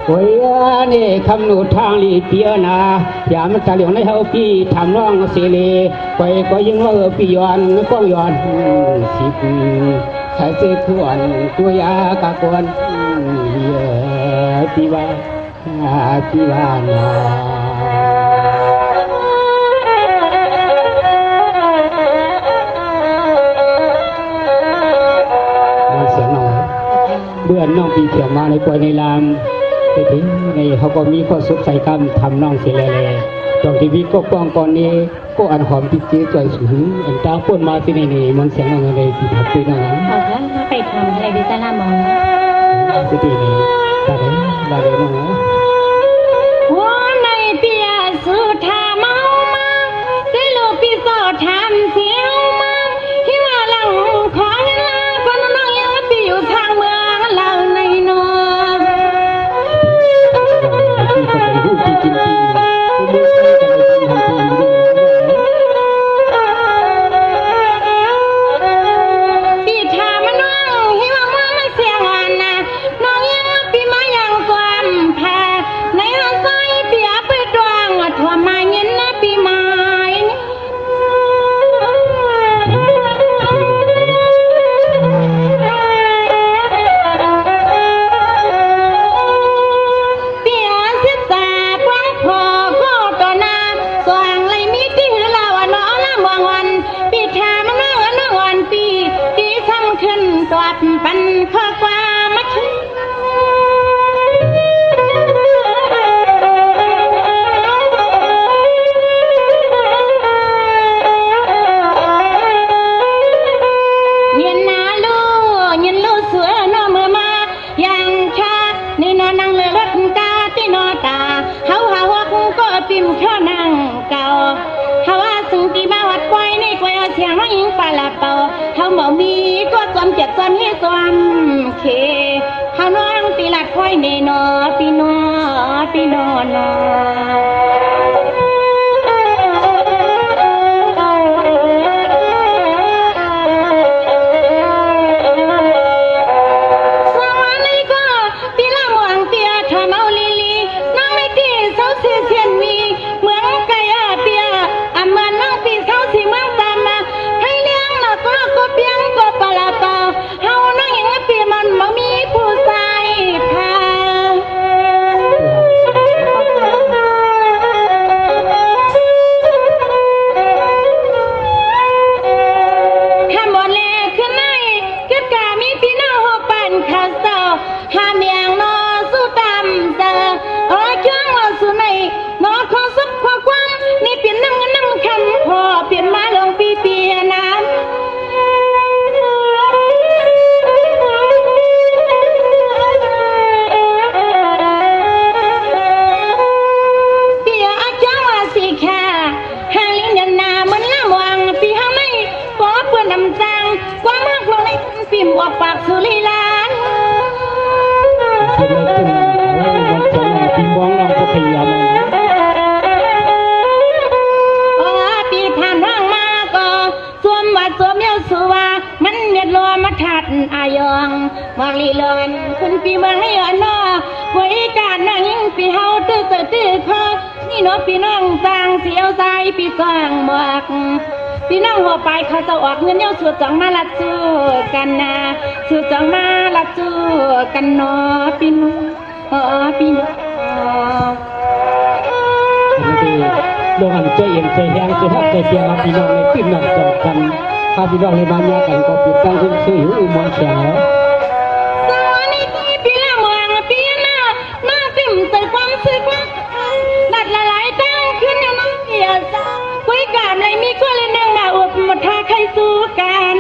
โอ้ยนี่คำหนูทางลีเปียนาอย่ามันตาเหลียวในเฮาพี่ทำร้องเสรีไปก็ยังว่าพี่ย้อนก็ย้อนสิบใช้เสื้อขวนตัวยากากวนพี่ว่านาเบื่อน้องปีเถียงมาในป่วยในลามไปถึงในเขาก็มีข้อสุขใส่คำทำน้องเสียเลยตอนที่วิก็ป้องก่อนนี้ก็อันหอมติดจีใจสูงอันตาพ่นมาที่นี่มันเสียงน้องอะไรที่ทับตีน้องนั้นถ้าไปทำอะไรดิฉันละมองที่นี่ได้น้องหัวในเปียสุธาเมามาได้ลูกปีศาจทำเสียวมาที่ว่าหลังขอเงินลาคนน้องยังปีอยู่ทางเมืองหลังในนอนที่เขาไปดูที่จริงปันข้อความมาถึงเย็นนาลูเย็นลูเสือนอมือมาอย่างชาในนอนั่งเลยรถกาที่นอตาเฮาก็ปิ่มช่อนั่งเก่าเฮาว่าสุงตีมาวัดก้อยในก้อยเอาเสียงน้องยิงปลาละเป่าเฮาบ่มีก็จอมเจ็ดจอมเฮจอมเคเฮาน้องตีลัดก้อยในนอปีนอปิ่มออกปากสุริลานปีมองน้องก็พยายามปีผ่านว่างมาก็สวมวัดสวมเยาสุวามันเมียดรัวมาถัดอายองมาลีลอนคุณปีเมืองให้อ่อนนอไว้การนั่งยิ่งปีเฮาตื้อคอนี่น้องปีน้องสร้างเสียวใจปีกลางหมอกพี่น้องหัวไปเขาจะออกเงินเย้าสุดจังมาละจูกันนะสุดจังมาละจูกันนอพี่น้องโดนใจเย็นใจแห้งใจฮักใจเสียงพี่น้องในขึ้นหนักจอดกันข้าพี่น้องในบ้านยากันก็ปิดตั้งขึ้นซื้อหิวมองเสียงแล้วสวัสดีพี่ละมองพี่น่าปิ่มใจความสึกว่าดัดละลายตั้งขึ้นอย่างน้องเสียจ้าคุยกันเลยมีก็เลยนั่งมาอดหมดท่าใครสู้กัน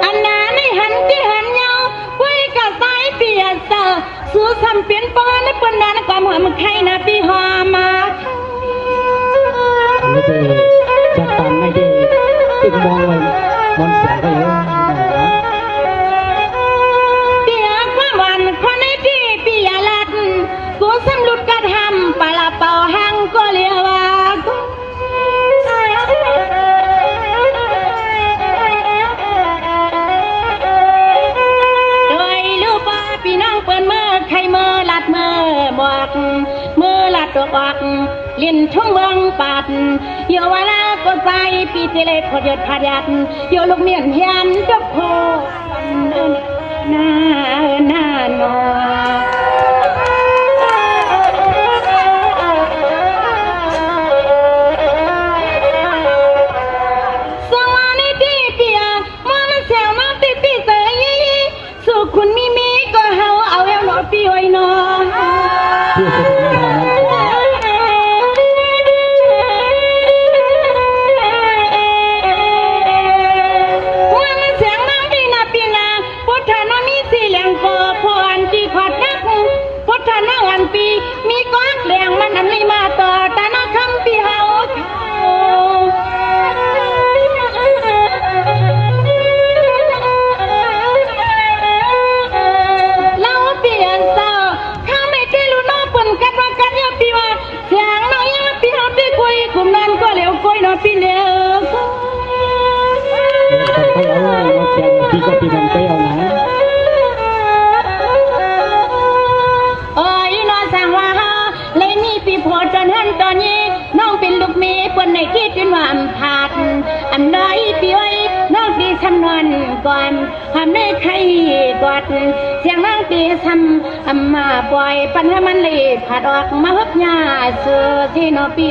อันนั้นไม่หันที่หันเงาคุยกับสายเปียเสอสู้ทำเปลี่ยนปอนในปนนานความหัวมันใครนะพี่หอมาไม่ได้จัดการไม่ได้ติดมองเลยมันเสียงก็เยอะกูสำลุดกระทำปลาเป่าหังก็เลียวว่า อกลินทุ่งเมืองปัดโยวาลาก็ใจปีเจเลขดยศพายัดโยลูกเมียนเฮียนกับโคหน้านอคุณมีก็เฮาเอาแล้วเนาะพี่ไว้เนาะวันเสียงน้ำดีนาปีนาพุทธานามีสีเหลืองก็พออันจีขอดนักพุทธานาอันปีมีก้อนแดงมันอันไม่มาต่อแต่นาคำปีเฮาพี่เลี้ยงเขาเอาเสียงพี่ก็พี่มันไปเอาไหนอีน้อยสั่งว่าเลยมีปีพอจนหันตอนนี้น้องเป็นลูกเมียเปิ้นในคิดจนว่าอำพาดอันใดพี่ไว้น้องตีทำนอนก่อนทำได้ใครกอดเสียงน้องตีทำมาปล่อยปัญหามันเลยผัดออกมาฮึบยาเสือที่นอปี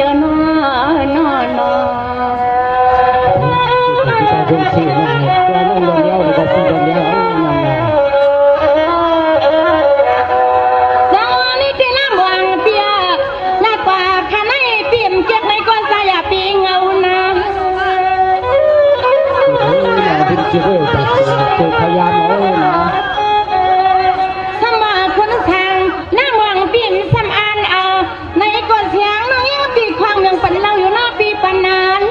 นอนคุณสินะตัวน้องเดียวก็พี่เดียวสาวนี่ที่น้ำวางเปียลากว่าข้าในเปี่ยมเก็บในก้อนสายปีเงานะถึงจะเรื่อยไปคือพยายามเอานะสมาคนทางน้ำวางเปี่ยมสำอานเอาในก้อนเสียงน้องยังปีความยังเป็นเราอยู่หน้าปีปนาน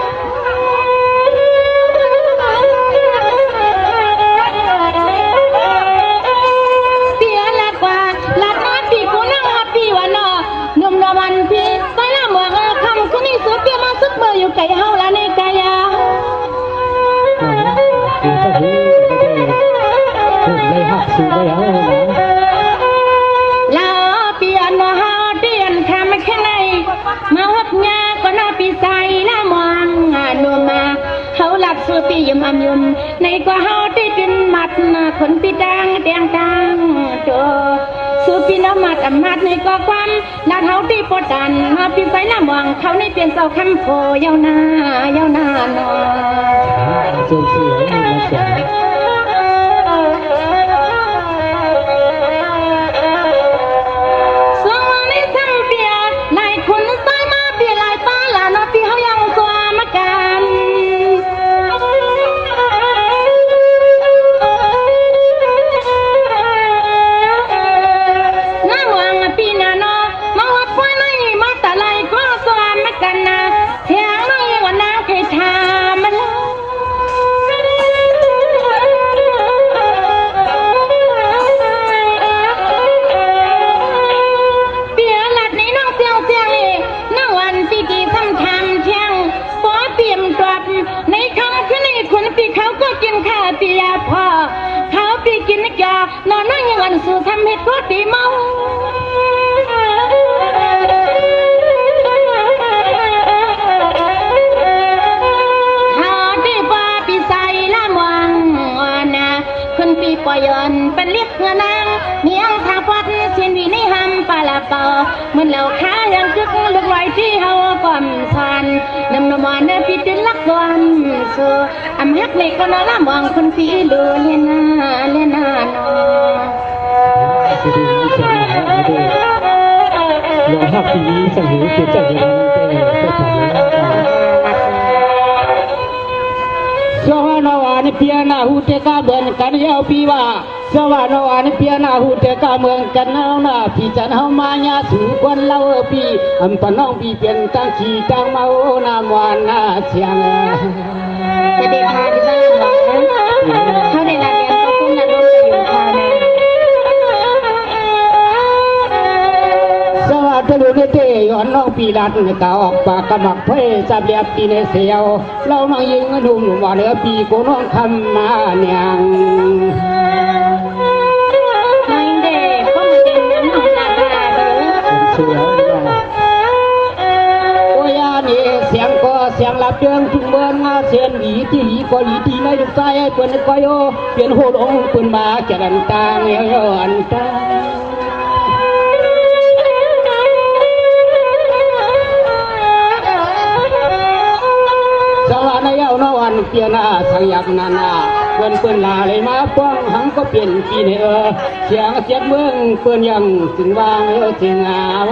อยู่ไก่เฮาละในกายาเลยหักสูงไปเอาลาเปียนมาเฮาเดียนทำแค่ไหนมาวัดยาก็น่าปีใส่ละมองนัวมาเฮาหลักสูปียมยุมในก็เฮาได้เป็นมัดคนปีดังแดงดังโจสูปีละมัดอำมัดในก็ความลาเฮาที่ปอดันมาปีใส่ละมองเขาในเปลี่ยนเสาคำโพยาวนาเนาะเสียงเสียงมาเสียงนอนนั่งยังอันสู่ทำเหตุก็ดีเมาหาได้บ่ปีใส่ละมวงนะคนปีปอยนเป็นเรียกเงนางเมียงทางปัดเสียนวีในหำปลาเป่าเหมือนเหล่าค้ายังกึกลึกลอยที่เฮาก่อมสันนำนมอนปีติลักก่อนสู่อำฮักเลยก็นอนละมวงคนปีดูเลียนาเนาะจะดูไม่ใช่ไหมไม่ได้รอหักปีนี้สังหูเกี่ยวกับเรื่องนั้นก็ทำแล้วสวรรค์วันเปียนาหูเตกาเบินกันยาวปีว่าสวรรค์วันเปียนาหูเตกาเมืองกันเอาหน้าพี่จันเฮามายาสู่ควันเล่าปีอันปน้องปีเปลี่ยนตั้งขี่ตั้งเมาหน้ามวันหน้าเชียงจะได้พาที่บ้านหรอเขาได้ลาเรียนก็คุ้มนะร่วมอยู่พาเนี่ยตะลุนเตยอนน้องปีลัดกาออกปากกระหมักเพ่จับเลียบปีในเสียวเราน้องยิงหนุ่มว่าเหลือปีกูน้องคำมาเนี่ยนายเด็กก็มาเดินน้ำหนักได้เลยเสียว เสียงลับเดืองจุงเบินงาเสียนหวีที่หลีก็หลีที่ในดุใจเปิ้นก็โยเปลี่ยนโหดองเปิ้นมาจะดันตางเยอันตาสวรรค์ยาวนวันเปียนาสังยักนานาเปิ้นลาเลยมาป้องหังก็เปลี่ยนปีในเสียงเสียดเมืองเปิ้นยังถึงวางถึงวาง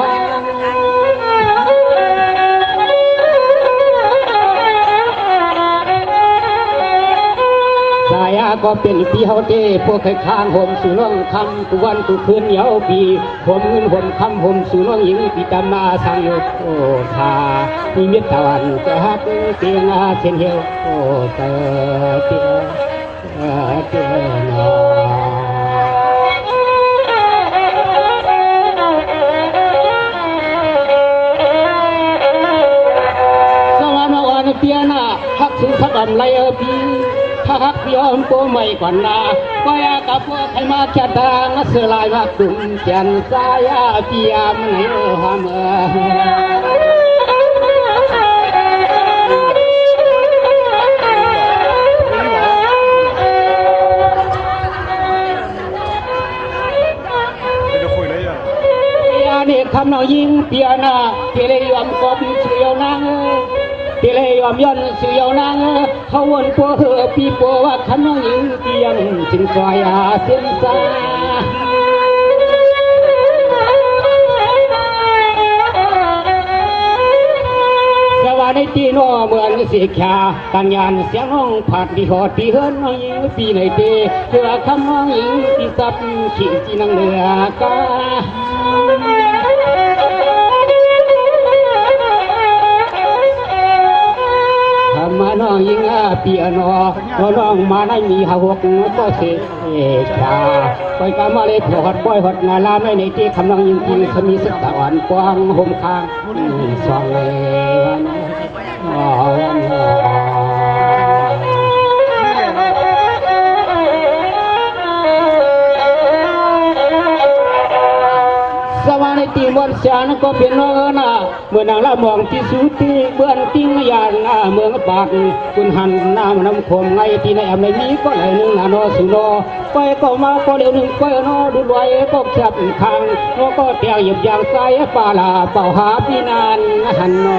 สายก็เป็นปีเฮาเต้พวกใครข้างห่มสู่น้องคำทุกวันทุกคืนเหยาปีห่มเงินห่มคำห่มสู่น้องหญิงปีตามาสังโยโอทามีเม็ดตะวันจะฮักเตียงเสียนเหี่ยวโอเตเตียเตียนอสวรรค์วันเปียนาฮักถึงพัดำไรปีถ้าฮักยอมโกไม่ก่อนนาก็อยากกับพวกใครมาแค่ทางเสือลายมาตุ่มเจียนสายเปียมในหามนี่คำน้องยิงเปียนาเกลียมกบเสียวนางเกลียมยันเสียวนางเขาวนปัวเหอปีปัวว่าคำน้องยิงเปียงจึงซอยเส้นสาสวรรค์ในตีนอเหมือนเสียขาตัญญาณเสียงห้องผัดที่หอดที่เฮิรนน้องยิงปีในเตเพื่อคำน้องยิงที่สับขีดจีนังเหนือกามาน้องยิงเปียนอน้องมาได้มีหาหกก็เสียชาปล่อยกามาเลยผัวหัดปล่อยหัดงานลาไม่ในที่คำน้องยิงกินสมีสตะวันกว้างห่มค้างสองเลยวันสวรรค์ในตีวันเสียนก็เป็นน้องนาเมื่อนางละมองที่สุติเบื้องติ้งยานเมืองบาดคุณหันน้ำน้ำคมไงที่ในอเมริก็เลยนึงนอสุโนไปก็มาก็เดี๋ยวหนึ่งไปนอดูรวยก็จับทางนอก็เตียวหยิบยางใส่ปลาลาเป่าหาพี่นานหันนอ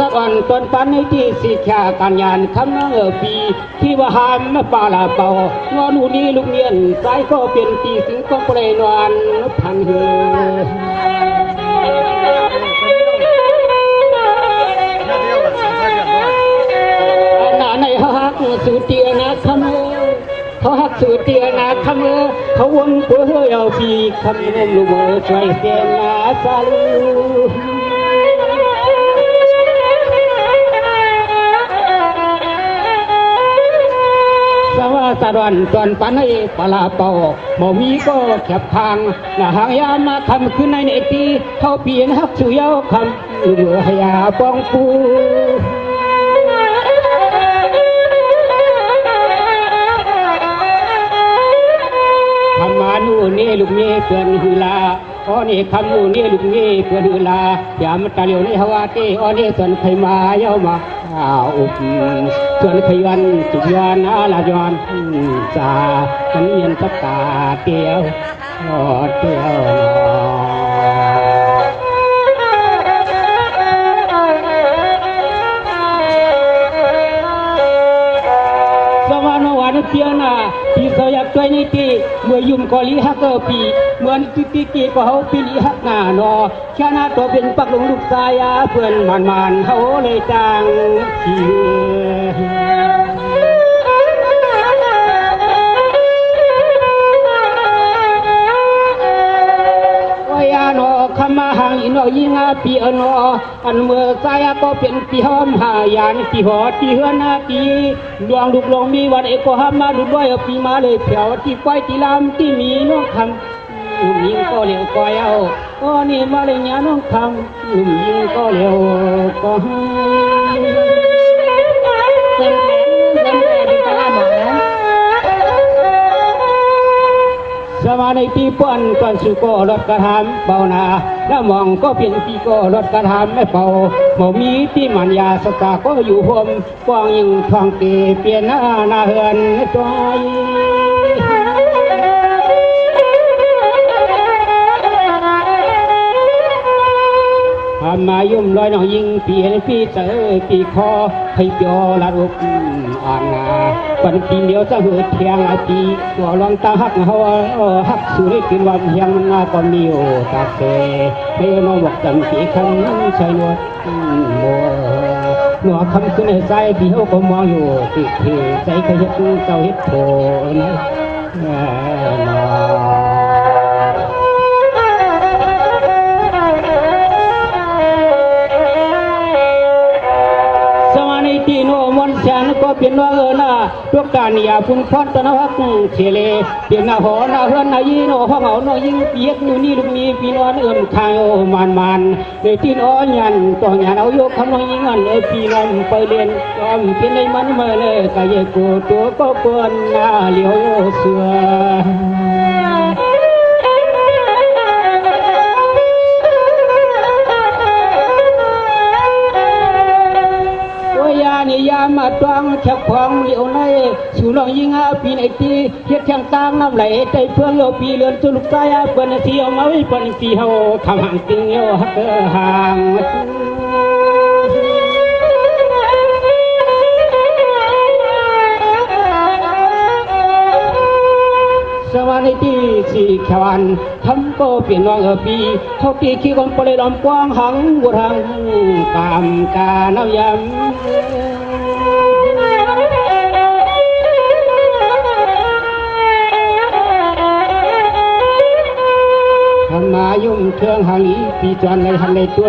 สักวันตอนปันในที่สิชาการยานคำน้องปีที่ว่าหามไม่ปลาลาเป่างอนูนี้ลูกเนียนสายก็เป็นตีสิงก็เปรย์นวลพันเหือในฮักสุเตียนะคำเขาฮักสุเตียนะคำเขาวนเพื่อเอาปีคำนมลูกช่วยเสียนาสาลูสวัสดิ์วันตอนปันให้ปลาเป่าหมอมีก็แคบทางหน้าหางยามาทำขึ้นในเนตีเขาเปลี่ยนฮักสุยาวคำลูกหยาปองปูคำมานูนี่ลูกนี่เพื่อนฮือลาอ๋อนี่คำนูนี่ลูกนี่เพื่อนฮือลาอย่ามาตาเหลียวนี่ฮาวาเต้อ๋อนี่ส่วนใครมาเย้ามาอุบส่วนขยันจุยานอาลายอนจามันเย็นสักตาเตียวเตียวสวรรค์วันเปียนาที่สยักใจในตีเมื่อยุ่มกอลีฮักปีเหมือนติกีก็เขาปีลีฮักหน้านอแค่นาตัวเป็นปักลงลูกสายเพื่อนมันเขาเลยจางชีคำมาหางอินยิงปีอนออันเมื่อสายก็เป็นปีหอมหายานปีหอปีเฮือนาปีดวงลูกลงมีวันเอกหามาดูด้วยปีมาเลยเผียวที่ไฟที่ลำที่มีน้องคำยิงก็เลี้ยวก็เอาก็นี่มาเลยญาน้องคำยิงก็เลี้ยวก็เส้นแขนดีตาหมอนะ สมาในปีป้อนตอนสุโกรถกระทำเบาหนาหน้ามองก็เป็นปีโกรถกระทำไม่เบาหมอมีที่มันยาสตาก็อยู่พมกว้างยิ่งทองเกเปลี่ยนหน้าเฮือนจอยทำมายุ่มลอยน้องยิงเปลี่ยนพี่เจอปีคอให้เปียวละรุกอ่านนาปันปีเดียวจะหืดเทียงอาจีตัวลองตาหักเขาหักสุริกินวันยังมันมาก็มีโอตาเสให้น้องบอกจำปีคำใช้นวดมัวหนัวคำขึ้นในใจพี่เขาก็มองอยู่ติดที่ใจเขาเห็ดเจ้าเห็ดโผล่นะที่โนมนฉันก็เป็นว่านะทุกการอย่าพุ่งพอดตะนักเฉลเปลี่ยนหน้าหอหน้าเฮือนหน้ายีโนห้องเอาโนยิงเปียกนู่นนี่ลูกมีพี่น้องเอื้อมทางโอมันในที่น้อยันต้องยันเอาโยกคำน้องยิงอันพี่น้องไปเรียนก็เป็นในมันมาเลยกายโกตัวก็กวนหน้าเหลียวเสือนิยามมาตวงแคบความเหลียวในสู่ลองยิงอาปีในตีเทียดแข่งต่างน้ำไหลใจเพื่อนโลปีเลือนสุลุกใจเปิ้นเสียวมาไว้เปิ้นสีเฮาทำห่างติงโยฮักห่างสวัสดีสี่ขวันทำก็เปลี่ยนวังปีเขาตีขี้คนปลายลำกว้างหังวัวทางตามกาเนาวยำทำมายุ่งเครื่องหางอีปีจวนในหันในตัว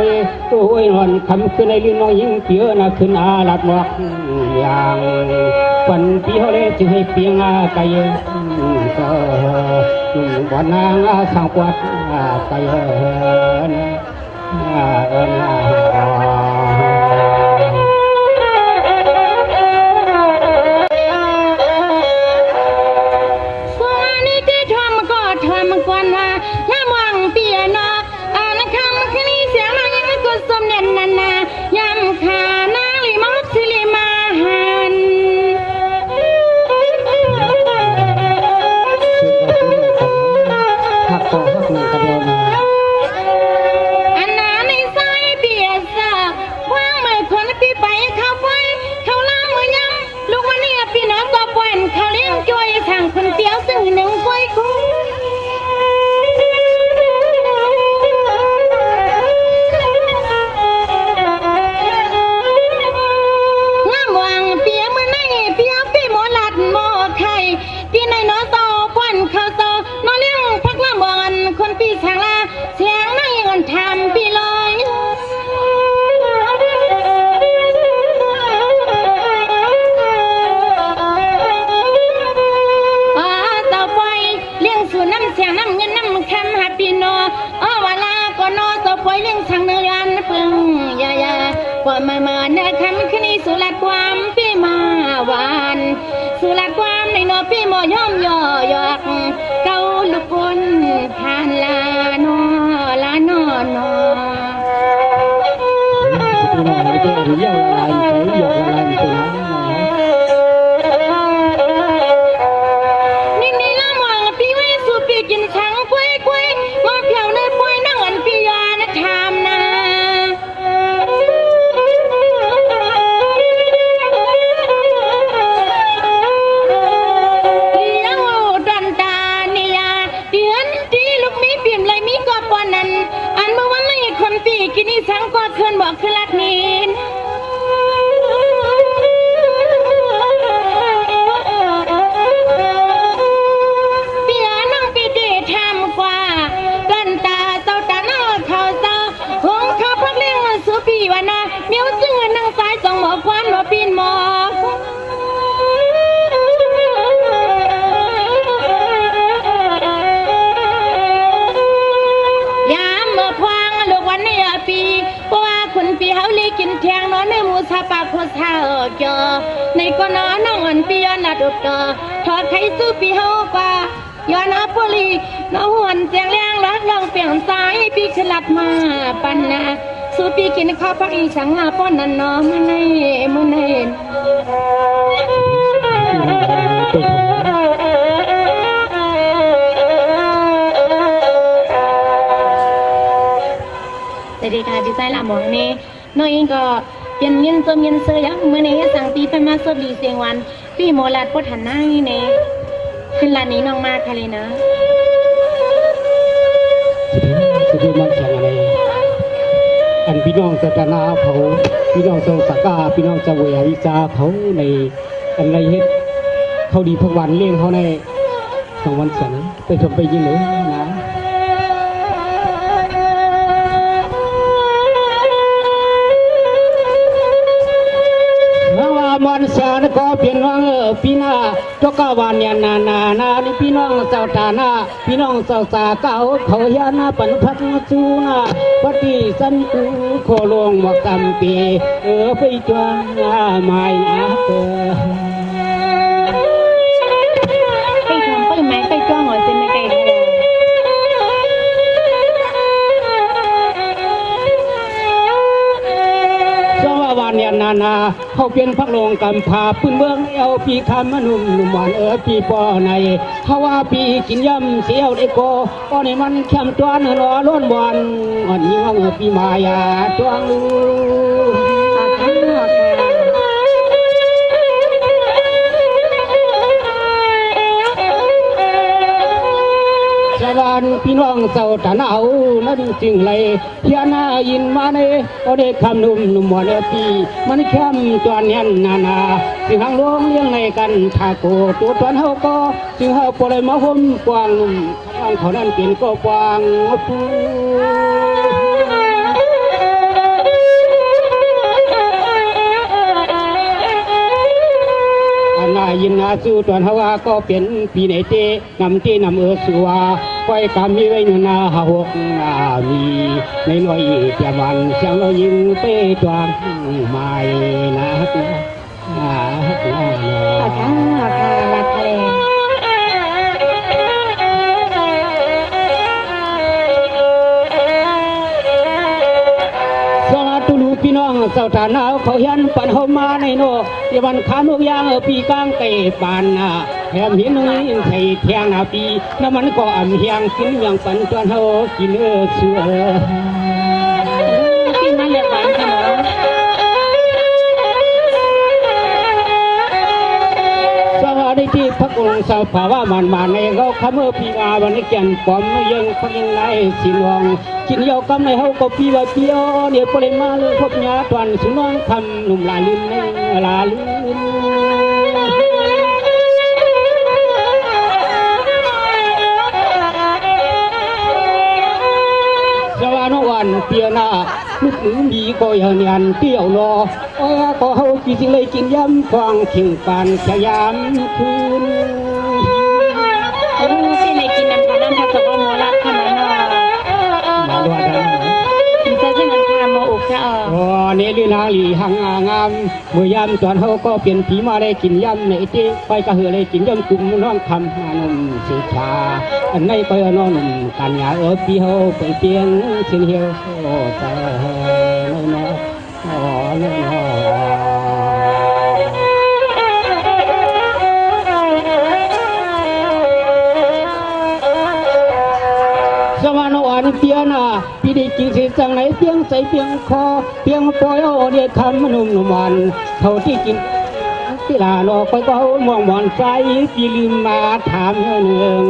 อ้ยนอนคำขึ้นในลิ้นน้องยิงเปียน่ะขึ้นอาลัดหมอกอย่างปันปีเขาเลยจึงให้เปียงอาไก่ก็ยุ่งบ่อนางอาสังปวดไก่ในก็น้องอันปียนาดุกทอดไข่สู้ปีเฮากว่า ย้อนอัปปุลีน้องหวนเสียงแรงรักลองเปลี่ยนสายพี่ขลับมาปันนาสู้พี่กินข้าวพักอีสังหาป้อนนันนอมื่อในมื่อในสวัสดีค่ะพี่สายละหมองนี่น้องเองก็เปลี่ยนเงินจมเงินเสือยังเมื่อในสั่งตีไปมาสบดีเสียงวันพี่โมลัดปดหันหน้านี่เน่ขึ้นร้านนี้น้องมาค่ะเลยนะสิได้มันจังอะไรอันพี่น้องสตนาเขาพี่น้องทรงสักกาพี่น้องจะเวียวิจาเขาในอันไรเฮ็ดเขาดีพักวันเลี้ยงเขาในสองวันเสาร์ไปชมไปยินเลยนะมันสานก็เปลี่ยนวังพี่นาตกวันยันนานี่พี่น้องเจ้าตานาพี่น้องเจ้าสาเก่าเขายานาปันพัดจูนาปฏิสันตุโคลงวักกำปีไปจวนไม่อาเตไปทำไปไหมไปจ้องหัวเส้นไม่ไกลวันยันนาเขาเป็นพักลงกำพาพื้นเมืองเอาปีคำมนุ่มหวานปีปอในเขาว่าปีกินยำเสียวได้ก็ในมันแคมจวนรอล้นวันอ่อนยิ่งปีมายาจวงลูสวรรค์พี่น้องเจ้าตาหนาวนั่นจึงเลยเพียนายินมาในก็ได้คำนุ่มหวานปีมันแคมจวนยันนาสิหางลงเลี้ยงในกันทาโกตัวตวนเฮาก็จึงเฮาปล่อยมาห่มกวางข้างเขานั้นเป็นก็กวางปูนายินนาสู้ตวนเฮาก็เป็นปีไหนเตนำที่นำสัวไว้กำมีไว้นาหกมีในหน่วยเปียมันเสียงเรายิงเป้ตวงไม่นะอาจารย์รักทะเลพี่น้องเจ้าฐานเอาเขายันปันเขามาในโนยวันขานุยางปีกลางไก่ปานแถมหินนึงไทยเทียงปีน้ำมันก็อ่ำเฮียงกินอย่างปันตัวเขากินเสือกินมาเรียบร้อยค่ะสวัสดีที่พระองค์สาวภาวะมันในเขาขมือปีอาวันนี้แก่นปอมยังพักยังไงสินวงกินยาวกำในเขาก็ปีว่าปีอ้อเนี่ยปริมาเลยพบญาตวันสุน้องคำหนุ่มลาลินลาลินสวรรค์วันเปียนาลูกหนูมีก็ยันเตี้ยวรอโอ้ยก็เขากินเลยกินย้ำฟังเข่งปานขยามคืนที่ในกินน้ำน้ำผักตบโมลักขนาดน่ะมาดูอะไรที่จะเส้นน้ำคาโมอุกค่ะอ๋อเนี่ยลีนาลีหังงามเมื่อยามตอนเขาก็เปลี่ยนผีมาได้กินยำในเจ๊ไปกระเหือเลยกินยำกลุ่มน้องคำนมสีชาอันในไปน้องกันยาปีเขาไปเปลี่ยนเชียงเหี่ยวแต่น้องอ๋อน้องสวรรค์วันเปียนาพี่ได้กินสิจังไหนเพียงใส่เพียงคอเพียงปล่อยเอาเดียคำนุ่มวันเท่าที่กินที่ลาโลกไปก็มองมอนใจพี่ลืมมาถามเนื่อง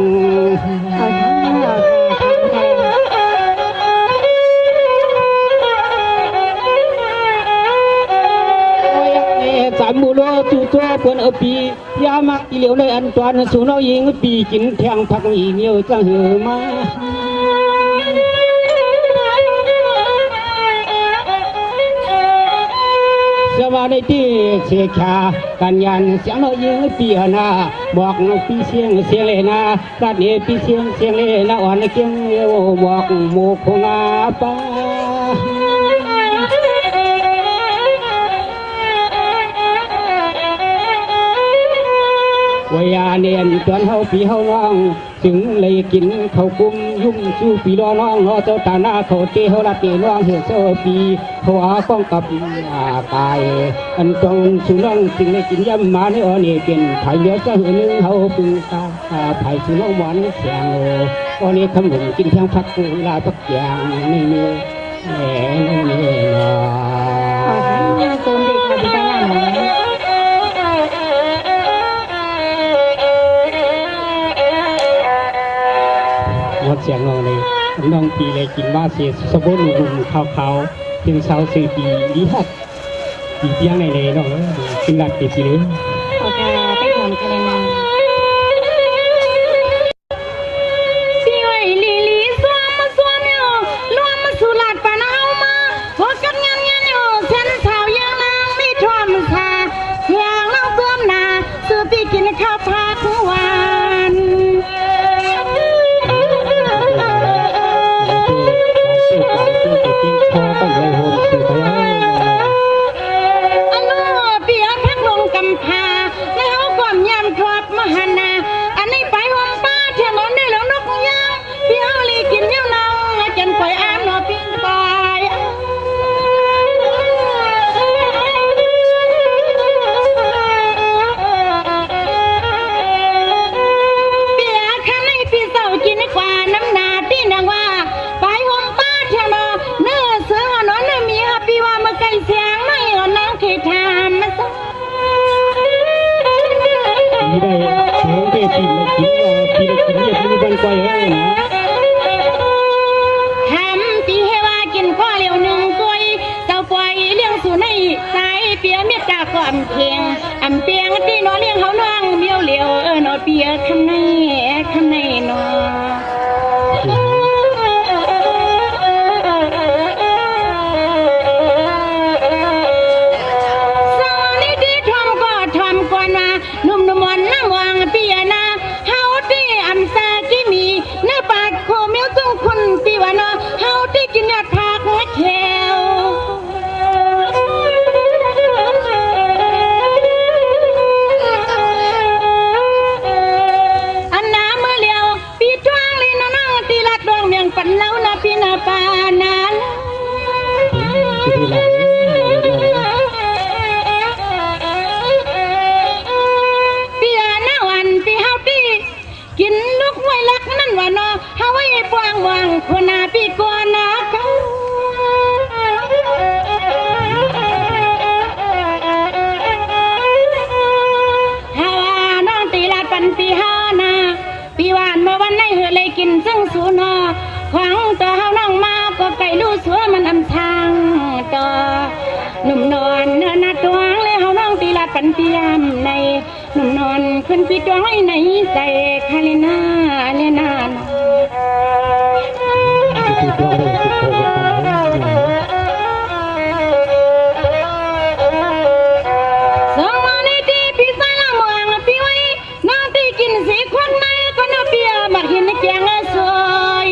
สามบุโรตุตัวเปิ้นปียามักอีเหลียวในอันตอนสูน้อยยิงปีกินแทงพักอีเหนียวจังหือมาสวัสดีที่เสียขากันยันเสียงน้อยยิงปีนาบอกปีเสียงเลนากัดเนปีเสียงเลนาอ่อนเกียงบอกโมคงอาปาวยาเนียนจนเฮาปีเฮาน้อง จึงเลยกินเขากุมยุ่มชูปีรอน้องเจ้าตาหน้าเขาเจ้าละเตีน้องเหือโซปีเขาอาป้องกับกายอันตรงสุน้องจึงได้กินย่ำมาในอ่อนนี่เป็นไผ่เลี้ยวเจ้าหือนึงเขาปึงตาไผ่สุน้องหวานเสียงอ่อนนี่คำหนุนกินเพียงพักกูลาพักอย่างนี่นี่แหมนี่เนาะ เติมเด็กมาที่บ้านหน่อย งดเสียงน้องเลยน้องปีเลยกินว่าเสียสบู่หนุ่มขาวๆถึงเช้าสี่ปีดีฮักปีเพียงในเลยน้องกินหลักปีเลย โอเคไปทำกันเลยนะพี่ไอ้ลีลีสวมมาสวมอยู่รวมมาสุราษฎร์ปานเอามาพอกันงานอยู่เส้นเท้ายังนางไม่ทอมชาเสียงน้องเติมนาซื้อพี่กินข้าวทาทุกวันพอต้องเลยโฮมสื่อไปแล้ว อันนู้เปียพักลงกำพาแล้วความยามทอดมหันนาอันนี้ไปห้องป้าเที่ยงนอนได้แล้วนกยางพี่เอาลีกินเยี่ยวนองจนปล่อยอ่านนอปิ้งตายเปียข้าในพี่เศร้ากินกว่าน้ำนาที่นางว่าไปห้องป้าเที่ยงนอนเนื้อเสือนอนเนื้อมีพี่ว่ามาไก่เสียงไม่อ่อนน้องเคยทำมาสัก ปีได้เสียงเด็กปีได้กินว่าปีได้กินเนี่ยปีบันไกวแล้วนะ ทำปีให้ว่ากินข้อเหลียวหนึ่งกล้วยเจ้าปล่อยเลี้ยงสู่ในสายเปียเมียตาก่อนเพียงอำเปียงที่นอเลี้ยงเขาน้องเบี้ยวเหลียวนอเปียคำในนอสาวนี่ที่ทอมก็ทอมก่อนมาหนุ่มมอนนั่งวางเปียนาเฮาที่อำซาที่มีเนื้อปากโคเมียวจุ้งคุณปีวานอเฮาที่กินยอดผักแถวอันน้ำเมื่อเลียวปีจ้วงเลยน้องตีลัดดวงเมียงปันเล่านาพี่นาปานั้น ปีหลัง เปียหน้าวันปีเฮาตีกินลูกไว้ลักนั่นว่านอเฮาไว้ปวางวางคนนาปีก่อนนะเขาเฮาว่าน้องตีลาดปันปีเฮานะปีวานเมื่อวันไหนเหือเลยกินซึ่งสูนอขวางตัวเฮาน้องมาก็ไก่ลู่สัวมันอำทางต่อหนุ่มนอนเนื้อนาตวงเลยเฮาน้องตีลาดปันปียามในหนุ่มนอนขึ้นปีตวงไว้ในใจคาเลนาเลนาเนาะ ปีตัวเลยปีโควิดกันเลย สองมาในที่พี่สายละเมืองพี่ไว้น้องที่กินสีควันในก็น่าเปียมาเห็นแกงสวย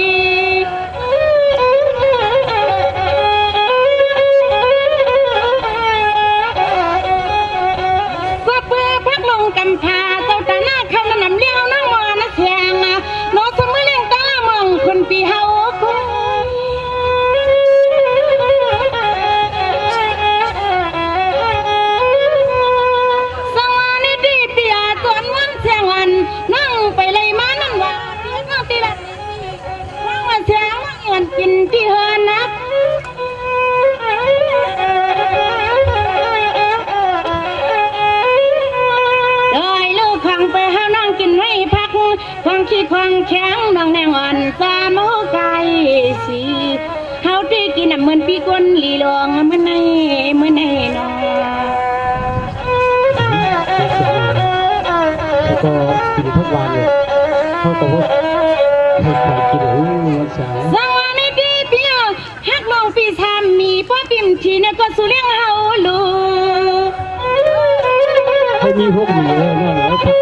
ก็เพื่อพักลงกำพาเจ้าตาหน้าเขานำเลี้ยวน้องมานะเสียงน้องสมือเลี้ยงตาละเมืองคนปีเฮานั่งไปเลยมานั่นว่าเสียงน้องตีละนั่งมาเสียงนั่งเงินกินที่เฮือนนักโดยลูกขังไปหานั่งกินไว้พักควงขี้ควงแข็งน้องแนงอ่อนสามูไก่สีเฮาที่กินน้ำเหมือนปีก้นลีลองเมื่อในนอแล้วก็กินทุกวันเลยเขาก็ว่าให้ใครกินวันเสาร์ สวัสดีพี่ฮักน้องพี่ทำมีพ่อปิ่มทีเนี่ยก็สุเลี้ยงเฮาลูก ให้มีพวกหมีเลยนะเหรอครับ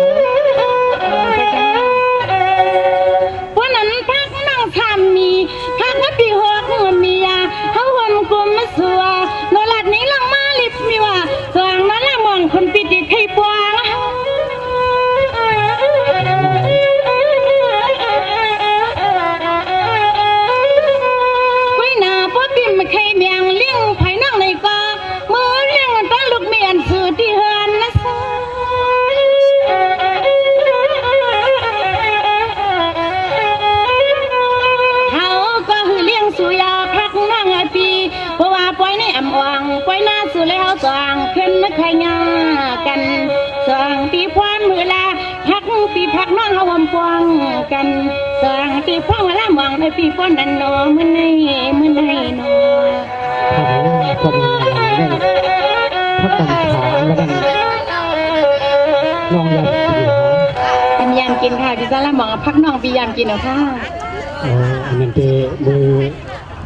วันนั้นพักนั่งทำมีพักว่าปีหกมียาเฮาหอมกลมมาสัวโนลัดนี้ลังมาลิบมีว่าสว่างนั้นละมองคนปิดติดให้ปวง อำวังไว้หน้าสู่แล้วสางเพ่นนักใครงากันสางตีพวนมือลาพักปีพักน้องเฮาหอมปวงกันสางตีพวนเวลาหวังในปีพวนดันนอมื้อในนอ ก็มีอะไรนั่นพระกำถามแล้วกันน้องยามกินเหรอ กินยามกินค่ะพี่ซาลาหมองพักน้องปียามกินเหรอค่ะ อันนั้นเตมือ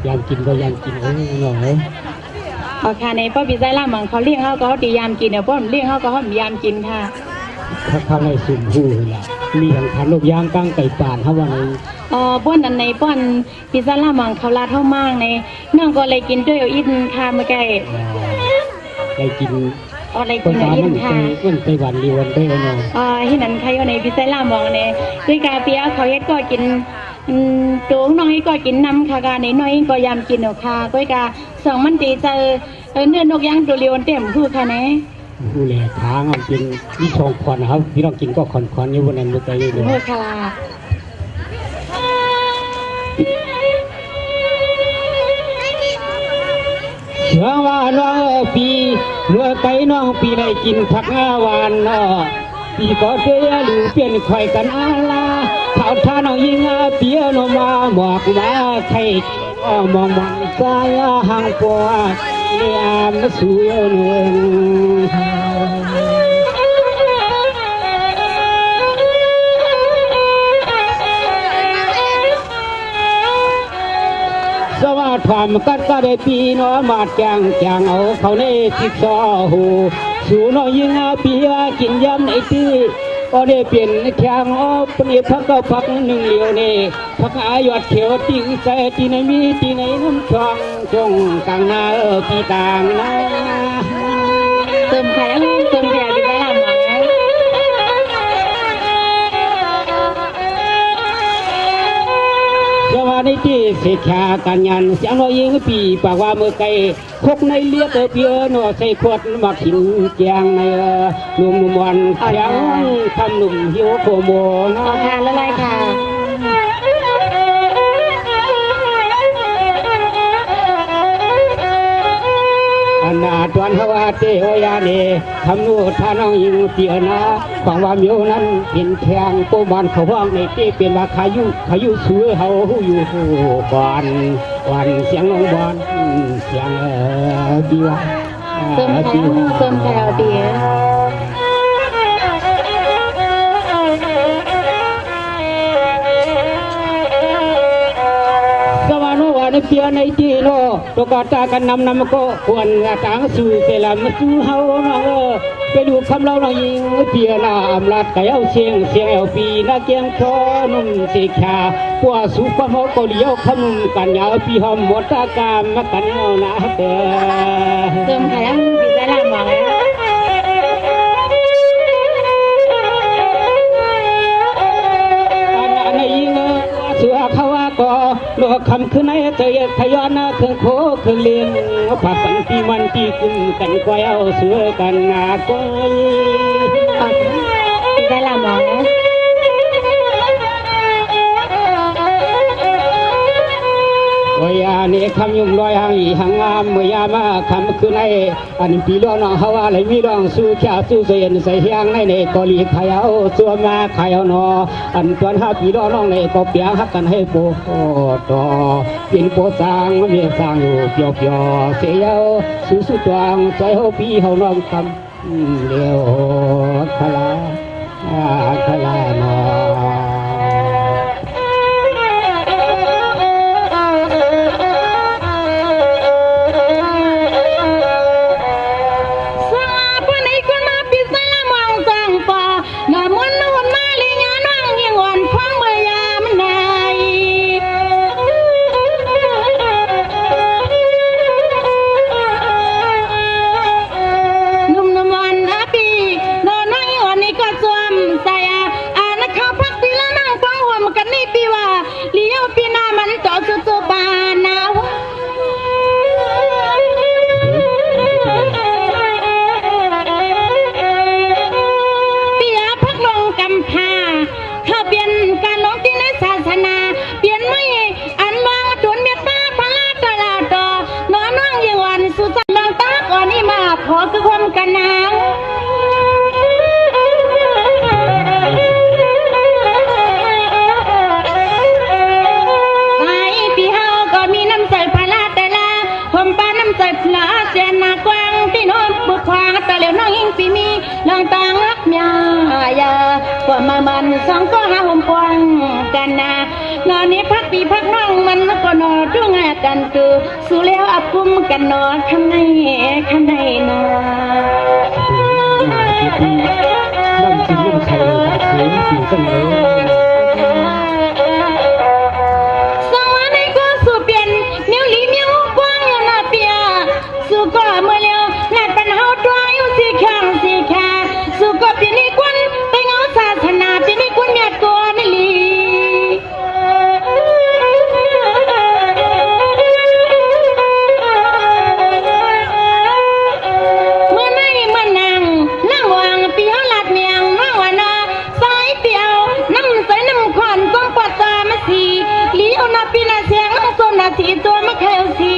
ยามกินก็ยามกินน้องเลย อ๋อค่ะในป้อพี่ซาลาหมองเขาเลี้ยงเขาก็ตียามกินเดี๋ยวป้อมเลี้ยงเขาก็ห้อมยามกินค่ะ ถ้าเข้าในสุ่มหูล่ะมีทางทานลูกย่างกั้งไก่ป่านเขาว่าใน ป้อนอันในป้อนพิซซ่าล่ามังเขาลาเท่ามากในน้องก็เลยกินด้วยเอาอินค่ะเมื่อกี้ ได้กิน อะไร ก็ กินเอา ตาม อิ มัน น ค่ะ มันไปหวานเรีวันได้เนาะ ที่นั้นใครเอาในพิซซ่าล่ามองเนี่ยด้วยกาเปียเขาเฮ็ดก็กินตัวน้อยก็กินน้ำค่ะกาในน้อยก็ยำกินเอาค่ะด้วยกาสองมันตีเจอเนื้อนกย่างตัวเรียวเต็มคือค่ะเนี่ย ผู้แหล่ทางเอากินวิชองคอนนะครับพี่น้องกินก็คอนอยู่บนนั้นเมื่อกี้เลย เมื่อค่ะ เชื่อว่าน้องปีเมื่อไก่น้องปีได้กินผักงาวานเนาะปีก็เสียหรือเปลี่ยนข่อยกันอาลาข่าวท่าน้องยิงเปียโนมาหมอกมาไทยมองมันสายห่างปวดเลี้ยมสู่เนืองสวัสดิ์ความกัดก็ได้ปีน้อมาจางเอาเขาในทิศซอหูสู่น้องยิงเปียกินยำในตีก็ได้เปลี่ยนแข่งปนีพักก็พักหนึ่งเดียวนี่พักอายุเขียวติงใส่ที่ไหนมีที่ไหนน้ำช่องจงกลางนาปีต่างนา เติมไข่เติมแก่พิซซ่าล่ามองนะ เจ้าว่าในที่เสียขากันยันเสียงน้อยยิงปีปากว่าเมื่อไกลพกในเลียกเพียนอใส่ขวดมาขินแจงในหนุ่มวันเสียงทำหนุ่มหิวโคโมนะ ค่ะละลายค่ะ อนาตวันฮวาเตโอยาเนทำนูท่าน้องยิงเตียนะฟังว่ามิวนั้นเป็นแทงโกบานเขาว่างในเต้เป็นว่าขายุซื้อเขาอยู่ก่อนวันเสียงน้องบอลเสียงดีวะ เติมไข่เติมไข่เอาเดีย สวรรค์วันเปียในที่โลตกตากันนำก็ควรต่างสู่เสลามสู่เฮาน้องไปดูคำเล่าน้องยิงเปียนาอำลาดไก่เอาเสียงเอาปีนาเกียงคอนุ่มเสกขาปัวสุขเฮาก็เลี้ยวขนุนกันยาวปีหอมหมดตากามมากันเอานะเด้อ เติมไข่พิซซ่าล่ามองนะ อันยิงเสือเขาว่าก็โลกคำขึ้นในเตยทยอนเครื่องโคเครื่องเลี้ยงผักกันปีมันปีขึ้นกันก้อยเอาเสือกันนาก้อย พิซซ่าล่ามองนะ วายานี่คำยุ่งลอยหางอีหางงามเมื่อยามาคำขึ้นในอันปีร้องน้องเขาว่าอะไรมีร้องสู้แค่สู้เสียนใส่เฮียงในในกอลีขยเอาตัวมาขยเอานออันตอนห้าปีร้องน้องในก็เปียหักกันให้โปต่อเป็นโปสร้างเมียสร้างอยู่เปียวเสียสู้สุดจวงใจเขาปีเขาน้องคำเดียวคลาคลานอ นุ่มนวลปีโดนน้อยอ่อนนี่ก็สวมใส่นักข่าวพั ก็มามันสองก็หาห่มปองกันนะนอนนี้พักปีพักน้องมันก็นอนจุ้งกันคือสู้แล้วอับกุมกันนอนข้างในนอน น้ำจิ้มน้ำไข่กับเสียงสีสันเลย สวัสดีก็สู้เปลี่ยนเมียวหลีเมียวกว้างนาเปียสู้ก็เมื่อเลี้ยวนัดปัญหาตัวอยู่สีแข็งสู้ก็เปลี่ยนนี่ควันไปเงาศาสนาเปลี่ยนนี่ควันเมียตัวนี่ลีเมื่อไหนเมื่อนางนั่งวางปีหลัดเมียงนั่งวันนาสายเปียวน้ำใสน้ำขวัญก้มปัดตามาสีเลี้ยวนาปีนาเสียงน้ำส้มนาสีตัวมะเขือสี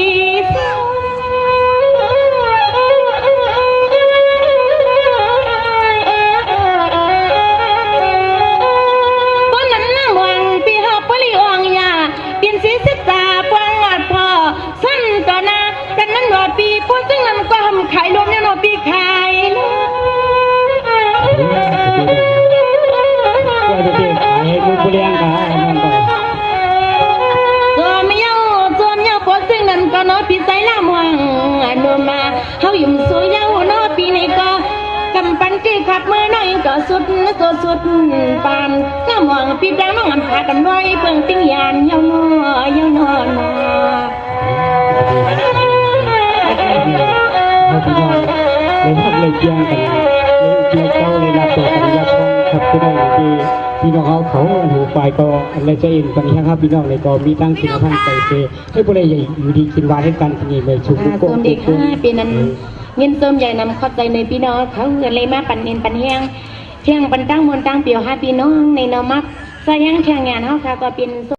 ปีพูดซึ่งนำก็ทำขายรวมเนี่ยเนาะปีขายก็จะเป็นขายลูกผู้เลี้ยงกันนั่นก็ตัวไม่เยาพูดซึ่งนำก็เนาะปีใส่ละมวงนวมาเฮายุ่มสวยเยาเนาะปีนี้ก็กำปั้นคือขับมือน้อยก็สุดปานละมวงปีปลาน้องอันพากันไว้เพิ่งติ้งยานเยาเนาะพี่น้องเลยทำเลยเจียงกันเลยเจียงเจ้าเลยรับตัวกันยาชงครับพี่น้องที่พี่น้องเขาหูฝ่ายก็อะไรจะเอ็นกันครับพี่น้องเลยก็มีตั้งสิ่งท่านใจเจให้ผู้ใดใหญ่อยู่ดีกินวานให้กันที่นี่เลยชุบลูกโป่ง เด็กปีนั้นเงินส้มใหญ่นำเข้าใจในพี่น้องเขาเงินเลยมาปั่นเงินปั่นแห้งเที่ยงปั่นตั้งมวลตั้งเปียว5พี่น้องในนอมักใส่ยังเที่ยงงานเฮาค่ะก็เป็น